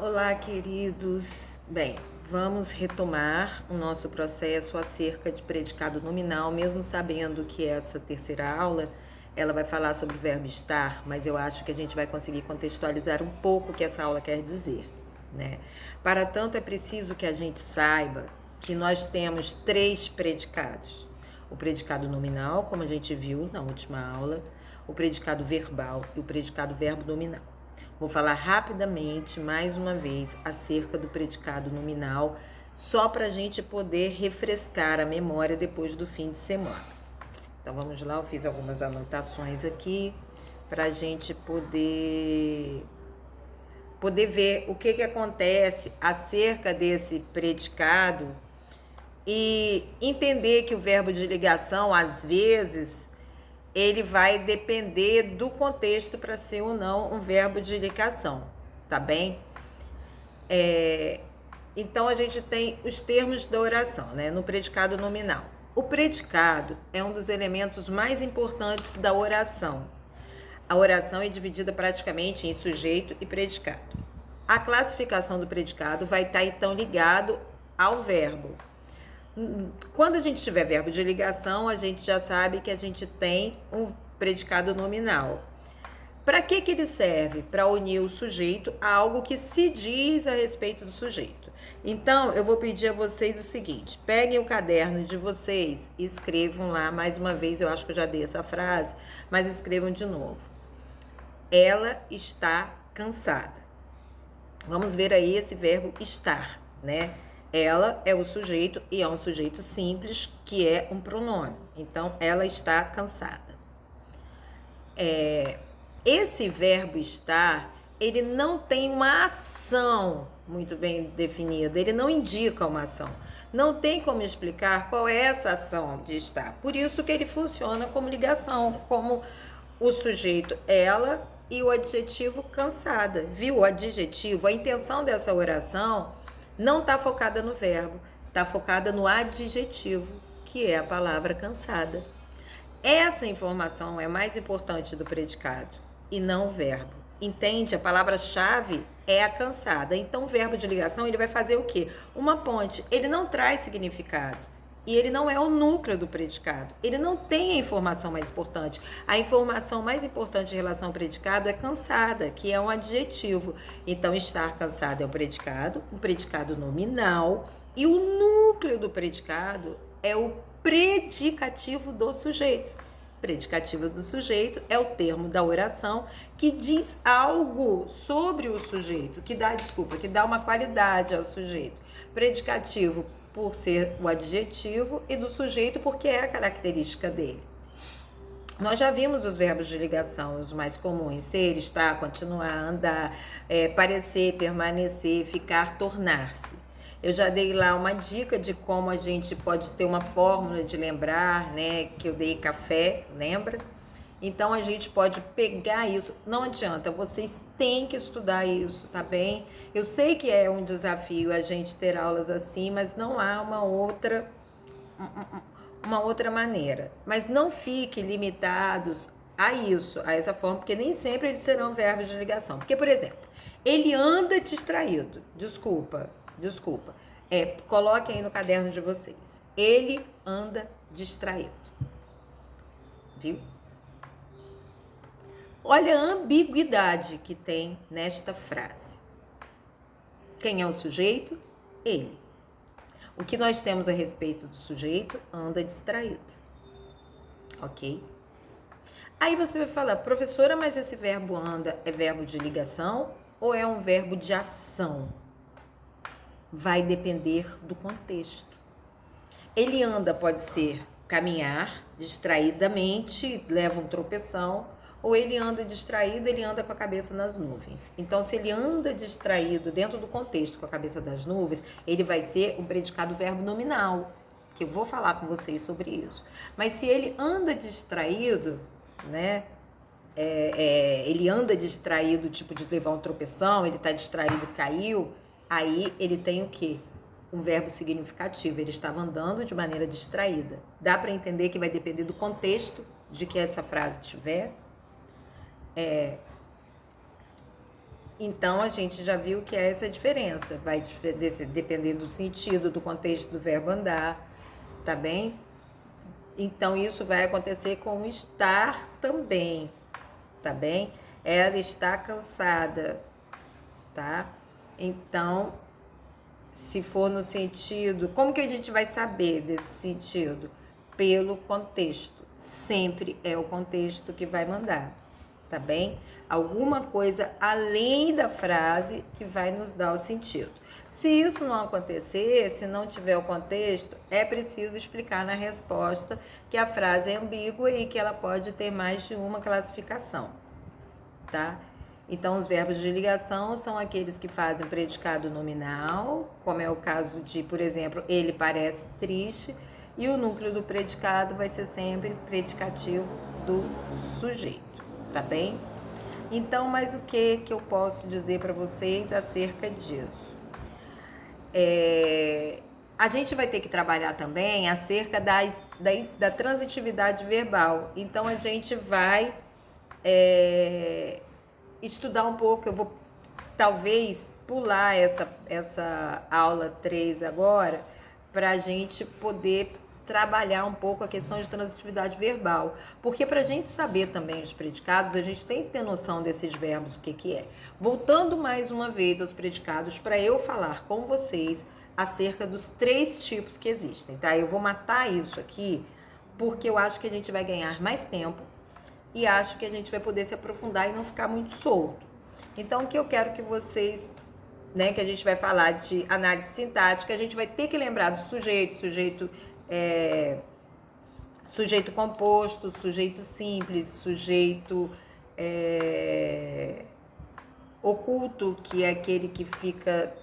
Olá, queridos. Bem, vamos retomar o nosso processo acerca de predicado nominal, mesmo sabendo que essa terceira aula ela vai falar sobre o verbo estar, mas eu acho que a gente vai conseguir contextualizar um pouco o que essa aula quer dizer, né? Para tanto, é preciso que a gente saiba que nós temos três predicados: o predicado nominal, como a gente viu na última aula, o predicado verbal e o predicado verbo nominal. Vou falar rapidamente, mais uma vez, acerca do predicado nominal, só para a gente poder refrescar a memória depois do fim de semana. Então vamos lá, eu fiz algumas anotações aqui para a gente poder ver o que acontece acerca desse predicado e entender que o verbo de ligação, às vezes, ele vai depender do contexto para ser ou não um verbo de ligação, tá bem? Então, a gente tem os termos da oração, né? No predicado nominal. O predicado é um dos elementos mais importantes da oração. A oração é dividida praticamente em sujeito e predicado. A classificação do predicado vai estar então ligado ao verbo. Quando a gente tiver verbo de ligação, a gente já sabe que a gente tem um predicado nominal. Para que ele serve? Para unir o sujeito a algo que se diz a respeito do sujeito. Então, eu vou pedir a vocês o seguinte: peguem o caderno de vocês e escrevam lá, mais uma vez, eu acho que eu já dei essa frase, mas escrevam de novo. Ela está cansada. Vamos ver aí esse verbo estar, né? Ela é o sujeito e é um sujeito simples, que é um pronome. Então, ela está cansada. Esse verbo estar, ele não tem uma ação muito bem definida, ele não indica uma ação. Não tem como explicar qual é essa ação de estar. Por isso que ele funciona como ligação, como o sujeito ela e o adjetivo cansada. Viu? O adjetivo, a intenção dessa oração não está focada no verbo, está focada no adjetivo, que é a palavra cansada. Essa informação é mais importante do predicado e não o verbo. Entende? A palavra-chave é a cansada. Então, o verbo de ligação, ele vai fazer o quê? Uma ponte. Ele não traz significado. E ele não é o núcleo do predicado. Ele não tem a informação mais importante. A informação mais importante em relação ao predicado é cansada, que é um adjetivo. Então, estar cansado é um predicado nominal. E o núcleo do predicado é o predicativo do sujeito. Predicativo do sujeito é o termo da oração que diz algo sobre o sujeito, que dá uma qualidade ao sujeito. Predicativo por ser o adjetivo e do sujeito porque é a característica dele. Nós já vimos os verbos de ligação, os mais comuns: ser, estar, continuar, andar, parecer, permanecer, ficar, tornar-se. Eu já dei lá uma dica de como a gente pode ter uma fórmula de lembrar, né? Que eu dei café, lembra? Então a gente pode pegar isso. Não adianta, vocês têm que estudar isso, tá bem? Eu sei que é um desafio a gente ter aulas assim, mas não há uma outra maneira. Mas não fiquem limitados a isso, a essa forma, porque nem sempre eles serão verbos de ligação. Porque, por exemplo, ele anda distraído. Desculpa. Coloquem aí no caderno de vocês. Ele anda distraído. Viu? Olha a ambiguidade que tem nesta frase. Quem é o sujeito? Ele. O que nós temos a respeito do sujeito? Anda distraído. Ok? Aí você vai falar: professora, mas esse verbo anda é verbo de ligação ou é um verbo de ação? Vai depender do contexto. Ele anda pode ser caminhar distraidamente, leva um tropeção, ou ele anda distraído, ele anda com a cabeça nas nuvens. Então, se ele anda distraído dentro do contexto com a cabeça das nuvens, ele vai ser um predicado verbo nominal, que eu vou falar com vocês sobre isso. Mas se ele anda distraído, né? Ele anda distraído, tipo de levar um tropeção, ele está distraído, caiu, aí ele tem o quê? Um verbo significativo, ele estava andando de maneira distraída. Dá para entender que vai depender do contexto de que essa frase tiver. Então, a gente já viu que é essa diferença. Vai depender do sentido, do contexto do verbo andar, tá bem? Então, isso vai acontecer com o estar também, tá bem? Ela está cansada, tá? Então, se for no sentido... Como que a gente vai saber desse sentido? Pelo contexto. Sempre é o contexto que vai mandar, tá bem? Alguma coisa além da frase que vai nos dar o sentido. Se isso não acontecer, se não tiver o contexto, é preciso explicar na resposta que a frase é ambígua e que ela pode ter mais de uma classificação, tá? Então, os verbos de ligação são aqueles que fazem o predicado nominal, como é o caso de, por exemplo, ele parece triste, e o núcleo do predicado vai ser sempre predicativo do sujeito, tá bem? Então, mas o que eu posso dizer para vocês acerca disso? A gente vai ter que trabalhar também acerca da transitividade verbal. Então, a gente vai estudar um pouco. Eu vou talvez pular essa aula 3 agora, para a gente poder trabalhar um pouco a questão de transitividade verbal. Porque para a gente saber também os predicados, a gente tem que ter noção desses verbos, o que é. Voltando mais uma vez aos predicados, para eu falar com vocês acerca dos 3 tipos que existem, tá? Eu vou matar isso aqui, porque eu acho que a gente vai ganhar mais tempo e acho que a gente vai poder se aprofundar e não ficar muito solto. Então, o que eu quero que vocês... que a gente vai falar de análise sintática, a gente vai ter que lembrar do sujeito composto, sujeito simples, sujeito oculto, que é aquele que fica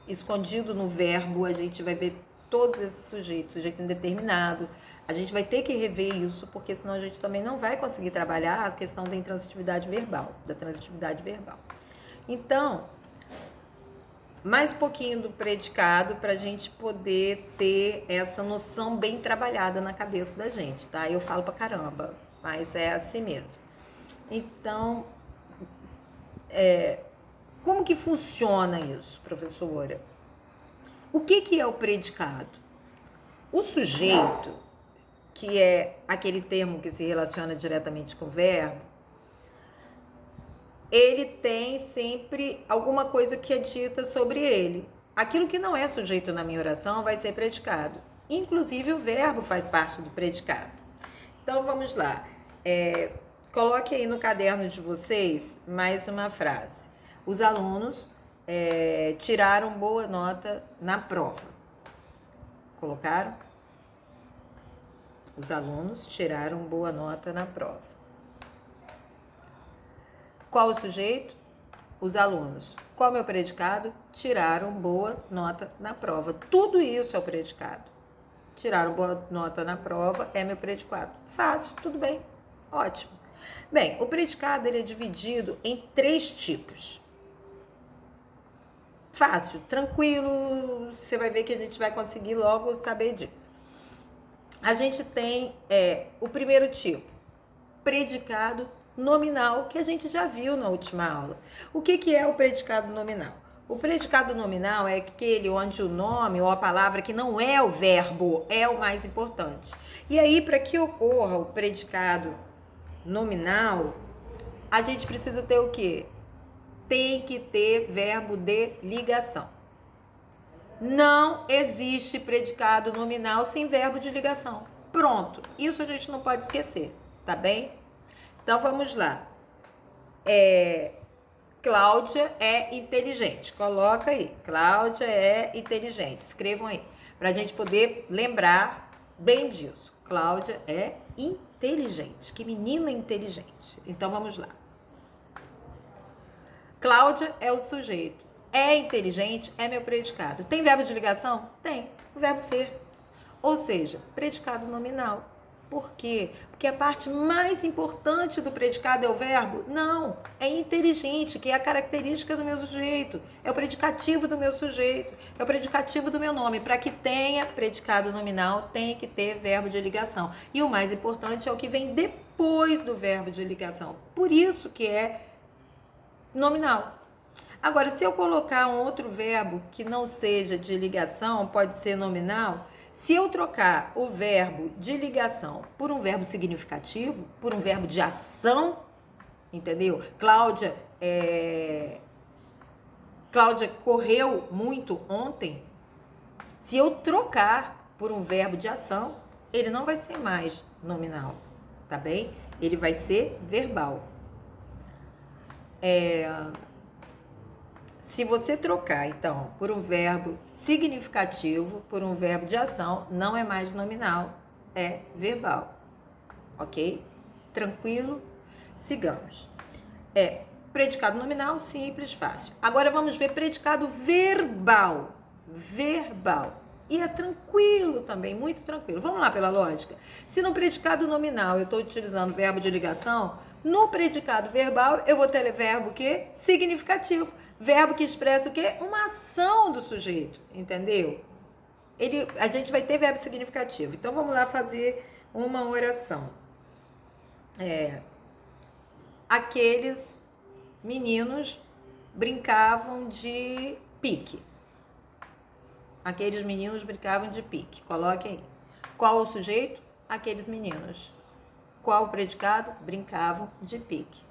escondido no verbo. A gente vai ver todos esses sujeitos, sujeito indeterminado. A gente vai ter que rever isso, porque senão a gente também não vai conseguir trabalhar a questão da intransitividade verbal, Então, mais um pouquinho do predicado para a gente poder ter essa noção bem trabalhada na cabeça da gente, tá? Eu falo pra caramba, mas é assim mesmo. Então, como que funciona isso, professora? O que é o predicado? O sujeito, que é aquele termo que se relaciona diretamente com o verbo, ele tem sempre alguma coisa que é dita sobre ele. Aquilo que não é sujeito na minha oração vai ser predicado. Inclusive, o verbo faz parte do predicado. Então, vamos lá. Coloque aí no caderno de vocês mais uma frase. Os alunos tiraram boa nota na prova. Colocaram? Os alunos tiraram boa nota na prova. Qual o sujeito? Os alunos. Qual é o meu predicado? Tiraram boa nota na prova. Tudo isso é o predicado. Tiraram boa nota na prova é meu predicado. Fácil, tudo bem, ótimo. Bem, o predicado ele é dividido em 3 tipos. Fácil, tranquilo, você vai ver que a gente vai conseguir logo saber disso. A gente tem o primeiro tipo, predicado nominal, que a gente já viu na última aula. O que é o predicado nominal? O predicado nominal é aquele onde o nome ou a palavra que não é o verbo é o mais importante. E aí, para que ocorra o predicado nominal, a gente precisa ter o quê? Tem que ter verbo de ligação. Não existe predicado nominal sem verbo de ligação. Pronto, isso a gente não pode esquecer, tá bem? Então, vamos lá. Cláudia é inteligente. Coloca aí. Cláudia é inteligente. Escrevam aí. Para a gente poder lembrar bem disso. Cláudia é inteligente. Que menina inteligente. Então, vamos lá. Cláudia é o sujeito. É inteligente é meu predicado. Tem verbo de ligação? Tem. O verbo ser. Ou seja, predicado nominal. Por quê? Porque a parte mais importante do predicado é o verbo? Não, é inteligente, que é a característica do meu sujeito. É o predicativo do meu sujeito. É o predicativo do meu nome. Para que tenha predicado nominal, tem que ter verbo de ligação. E o mais importante é o que vem depois do verbo de ligação. Por isso que é nominal. Agora, se eu colocar um outro verbo que não seja de ligação, pode ser nominal. Se eu trocar o verbo de ligação por um verbo significativo, por um verbo de ação, entendeu? Cláudia correu muito ontem. Se eu trocar por um verbo de ação, ele não vai ser mais nominal, tá bem? Ele vai ser verbal. Se você trocar, então, por um verbo significativo, por um verbo de ação, não é mais nominal, é verbal. Ok? Tranquilo? Sigamos. Predicado nominal, simples, fácil. Agora vamos ver predicado verbal. Verbal. E é tranquilo também, muito tranquilo. Vamos lá pela lógica. Se no predicado nominal eu estou utilizando verbo de ligação, no predicado verbal eu vou ter verbo o quê? Significativo. Verbo que expressa o quê? Uma ação do sujeito, entendeu? A gente vai ter verbo significativo. Então vamos lá fazer uma oração. Aqueles meninos brincavam de pique. Aqueles meninos brincavam de pique. Coloquem aí. Qual o sujeito? Aqueles meninos. Qual o predicado? Brincavam de pique.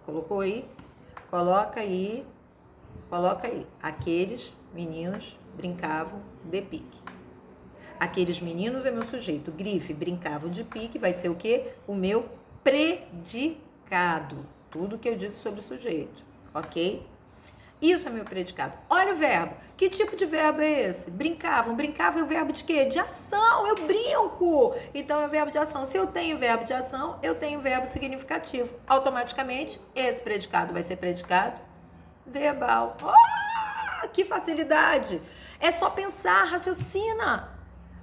Colocou aí? Coloca aí. Coloca aí. Aqueles meninos brincavam de pique. Aqueles meninos é meu sujeito. Grife, brincavam de pique. Vai ser o quê? O meu predicado. Tudo que eu disse sobre o sujeito. Ok? Isso é meu predicado. Olha o verbo. Que tipo de verbo é esse? Brincavam. Brincavam é o verbo de quê? De ação. Eu brinco. Então é o verbo de ação. Se eu tenho verbo de ação, eu tenho verbo significativo. Automaticamente, esse predicado vai ser predicado verbal. Oh, que facilidade. É só pensar, raciocina.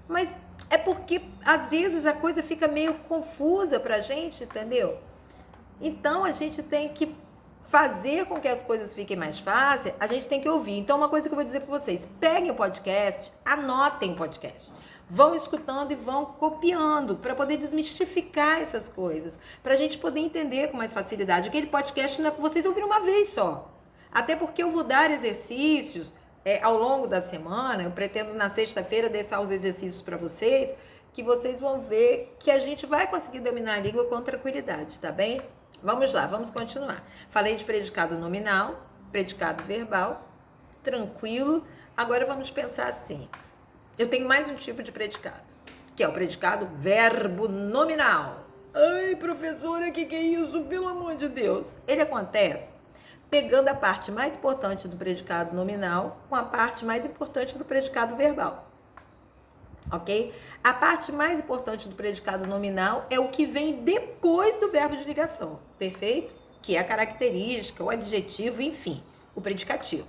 Mas é porque, às vezes, a coisa fica meio confusa pra gente, entendeu? Então, a gente tem que fazer com que as coisas fiquem mais fáceis, a gente tem que ouvir. Então, uma coisa que eu vou dizer para vocês, peguem o podcast, anotem o podcast. Vão escutando e vão copiando para poder desmistificar essas coisas, para a gente poder entender com mais facilidade. Aquele podcast não é para vocês ouvirem uma vez só. Até porque eu vou dar exercícios ao longo da semana, eu pretendo na sexta-feira deixar os exercícios para vocês, que vocês vão ver que a gente vai conseguir dominar a língua com tranquilidade, tá bem? Vamos lá, vamos continuar. Falei de predicado nominal, predicado verbal, tranquilo. Agora vamos pensar assim. Eu tenho mais um tipo de predicado, que é o predicado verbo nominal. Ai, professora, o que é isso? Pelo amor de Deus. Ele acontece pegando a parte mais importante do predicado nominal com a parte mais importante do predicado verbal. Ok? A parte mais importante do predicado nominal é o que vem depois do verbo de ligação, perfeito? Que é a característica, o adjetivo, enfim, o predicativo.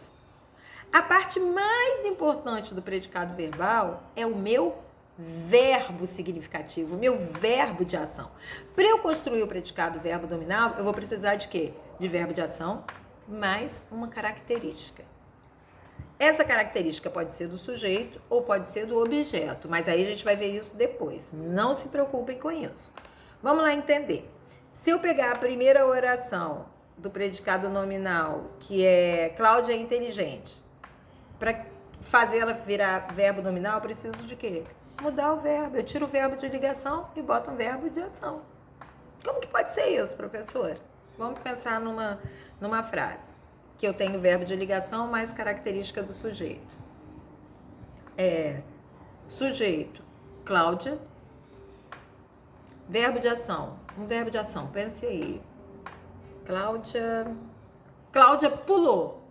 A parte mais importante do predicado verbal é o meu verbo significativo, o meu verbo de ação. Para eu construir o predicado verbo nominal, eu vou precisar de quê? De verbo de ação mais uma característica. Essa característica pode ser do sujeito ou pode ser do objeto, mas aí a gente vai ver isso depois. Não se preocupem com isso. Vamos lá entender. Se eu pegar a primeira oração do predicado nominal, que é Cláudia é inteligente, para fazer ela virar verbo nominal, eu preciso de quê? Mudar o verbo. Eu tiro o verbo de ligação e boto um verbo de ação. Como que pode ser isso, professor? Vamos pensar numa frase. Que eu tenho verbo de ligação mais característica do sujeito. Sujeito, Cláudia. Verbo de ação. Um verbo de ação, pense aí. Cláudia pulou.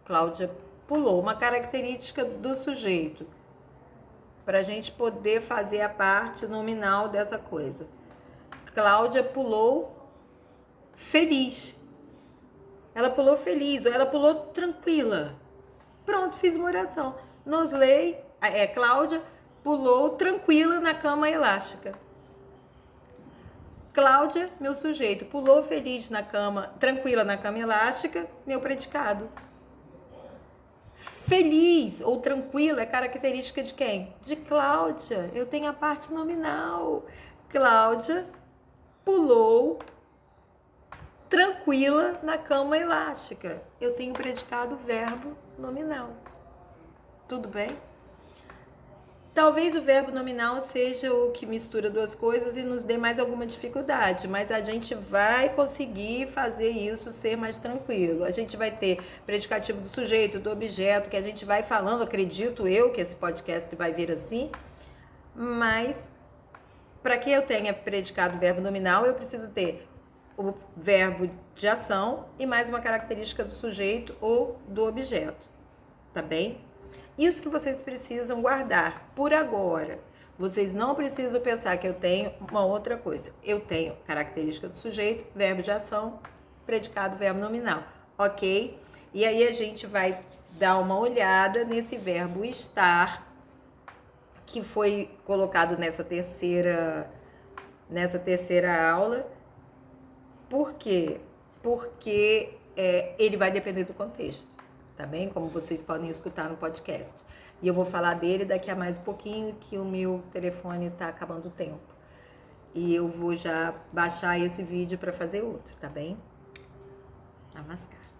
Cláudia pulou. Uma característica do sujeito. Para a gente poder fazer a parte nominal dessa coisa. Cláudia pulou feliz. Ela pulou feliz, ou ela pulou tranquila. Pronto, fiz uma oração. Nosley, Cláudia pulou tranquila na cama elástica. Cláudia, meu sujeito, pulou feliz na cama, tranquila na cama elástica, meu predicado. Feliz ou tranquila é característica de quem? De Cláudia. Eu tenho a parte nominal. Cláudia pulou tranquila na cama elástica. Eu tenho predicado verbo nominal. Tudo bem? Talvez o verbo nominal seja o que mistura duas coisas e nos dê mais alguma dificuldade, mas a gente vai conseguir fazer isso ser mais tranquilo. A gente vai ter predicativo do sujeito, do objeto, que a gente vai falando, acredito eu que esse podcast vai vir assim, mas para que eu tenha predicado verbo nominal, eu preciso ter o verbo de ação e mais uma característica do sujeito ou do objeto, tá bem? Isso que vocês precisam guardar por agora. Vocês não precisam pensar que eu tenho uma outra coisa. Eu tenho característica do sujeito, verbo de ação, predicado, verbo nominal, ok? E aí a gente vai dar uma olhada nesse verbo estar, que foi colocado nessa terceira aula. Por quê? Porque ele vai depender do contexto, tá bem? Como vocês podem escutar no podcast. E eu vou falar dele daqui a mais um pouquinho, que o meu telefone tá acabando o tempo. E eu vou já baixar esse vídeo para fazer outro, tá bem? Namaskar.